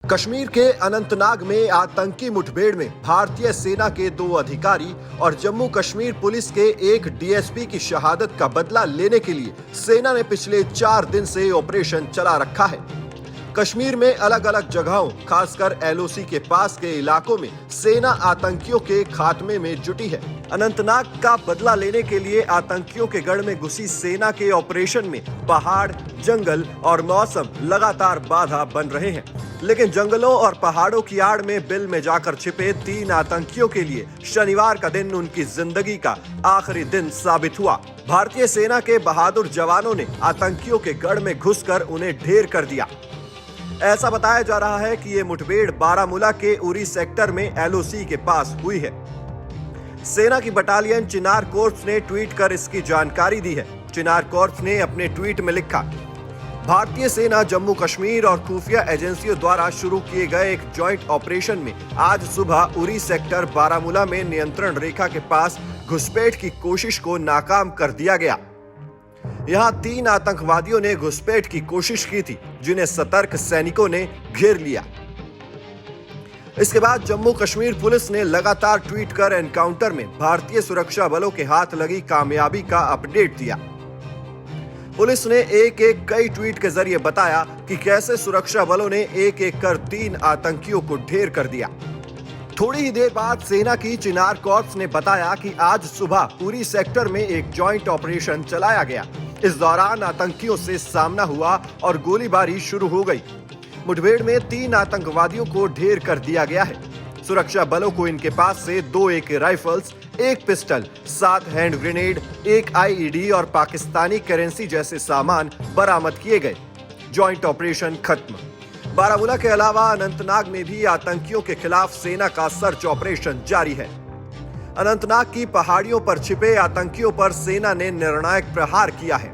कश्मीर के अनंतनाग में आतंकी मुठभेड़ में भारतीय सेना के 2 अधिकारी और जम्मू कश्मीर पुलिस के एक डीएसपी की शहादत का बदला लेने के लिए सेना ने पिछले 4 दिन से ऑपरेशन चला रखा है। कश्मीर में अलग अलग जगहों, खासकर एलओसी के पास के इलाकों में सेना आतंकियों के खात्मे में जुटी है। अनंतनाग का बदला लेने के लिए आतंकियों के गढ़ में घुसी सेना के ऑपरेशन में पहाड़, जंगल और मौसम लगातार बाधा बन रहे हैं। लेकिन जंगलों और पहाड़ों की आड़ में बिल में जाकर छिपे 3 आतंकियों के लिए शनिवार का दिन उनकी जिंदगी का आखिरी दिन साबित हुआ। भारतीय सेना के बहादुर जवानों ने आतंकियों के गढ़ में घुसकर उन्हें ढेर कर दिया। ऐसा बताया जा रहा है कि ये मुठभेड़ बारामूला के उरी सेक्टर में एलओसी के पास हुई है। सेना की बटालियन चिनार कोर्प्स ने ट्वीट कर इसकी जानकारी दी है। चिनार कोर्प्स ने अपने ट्वीट में लिखा, भारतीय सेना जम्मू कश्मीर और खुफिया एजेंसियों द्वारा शुरू किए गए एक जॉइंट ऑपरेशन में आज सुबह उरी सेक्टर बारामूला में नियंत्रण रेखा के पास घुसपैठ की कोशिश को नाकाम कर दिया गया। यहां 3 आतंकवादियों ने घुसपैठ की कोशिश की थी, जिन्हें सतर्क सैनिकों ने घेर लिया। इसके बाद जम्मू कश्मीर पुलिस ने लगातार ट्वीट कर एनकाउंटर में भारतीय सुरक्षा बलों के हाथ लगी कामयाबी का अपडेट दिया। पुलिस ने कई ट्वीट के जरिए बताया कि कैसे सुरक्षा बलों ने एक कर 3 आतंकियों को ढेर कर दिया। थोड़ी ही देर बाद सेना की चिनार कॉर्प्स ने बताया कि आज सुबह उरी सेक्टर में एक जॉइंट ऑपरेशन चलाया गया। इस दौरान आतंकियों से सामना हुआ और गोलीबारी शुरू हो गई। मुठभेड़ में 3 आतंकवादियों को ढेर कर दिया गया है। सुरक्षा बलों को इनके पास से 2 AK rifles, 1 pistol, 7 hand grenade, 1 IED और पाकिस्तानी करेंसी जैसे सामान बरामद किए गए। जॉइंट ऑपरेशन खत्म। बारामूला के अलावा अनंतनाग में भी आतंकियों के खिलाफ सेना का सर्च ऑपरेशन जारी है। अनंतनाग की पहाड़ियों पर छिपे आतंकियों पर सेना ने निर्णायक प्रहार किया है।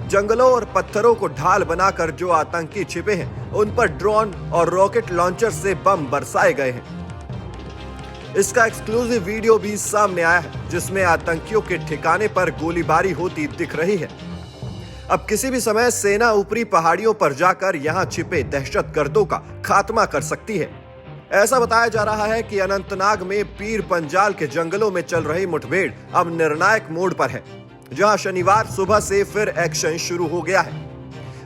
जंगलों और पत्थरों को ढाल बनाकर जो आतंकी छिपे हैं, उन पर ड्रोन और रॉकेट लॉन्चर से बम बरसाए गए हैं। इसका एक्सक्लूसिव वीडियो भी सामने आया है, जिसमें आतंकियों के ठिकाने पर गोलीबारी होती दिख रही है। अब किसी भी समय सेना ऊपरी पहाड़ियों पर जाकर यहां छिपे दहशतगर्दों का खात्मा कर सकती है। ऐसा बताया जा रहा है कि अनंतनाग में पीर पंजाल के जंगलों में चल रही मुठभेड़ अब निर्णायक मोड़ पर है, जहां शनिवार सुबह से फिर एक्शन शुरू हो गया है।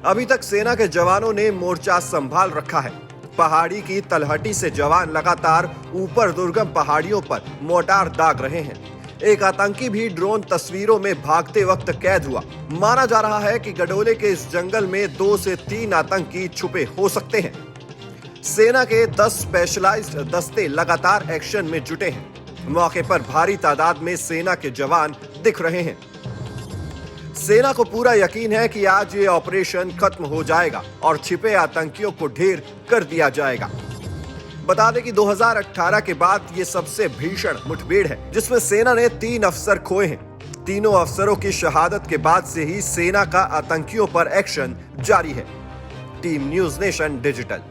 अभी तक सेना के जवानों ने मोर्चा संभाल रखा है। पहाड़ी की तलहटी से जवान लगातार ऊपर दुर्गम पहाड़ियों पर मोर्टार दाग रहे हैं। एक आतंकी भी ड्रोन तस्वीरों में भागते वक्त कैद हुआ। माना जा रहा है कि गडोले के इस जंगल में 2 से 3 आतंकी छुपे हो सकते हैं। सेना के 10 स्पेशलाइज्ड दस्ते लगातार एक्शन में जुटे हैं। मौके पर भारी तादाद में सेना के जवान दिख रहे हैं। सेना को पूरा यकीन है कि आज ये ऑपरेशन खत्म हो जाएगा और छिपे आतंकियों को ढेर कर दिया जाएगा। बता दें कि 2018 के बाद ये सबसे भीषण मुठभेड़ है, जिसमें सेना ने 3 अफसर खोए हैं। तीनों अफसरों की शहादत के बाद से ही सेना का आतंकियों पर एक्शन जारी है। Team news nation digital.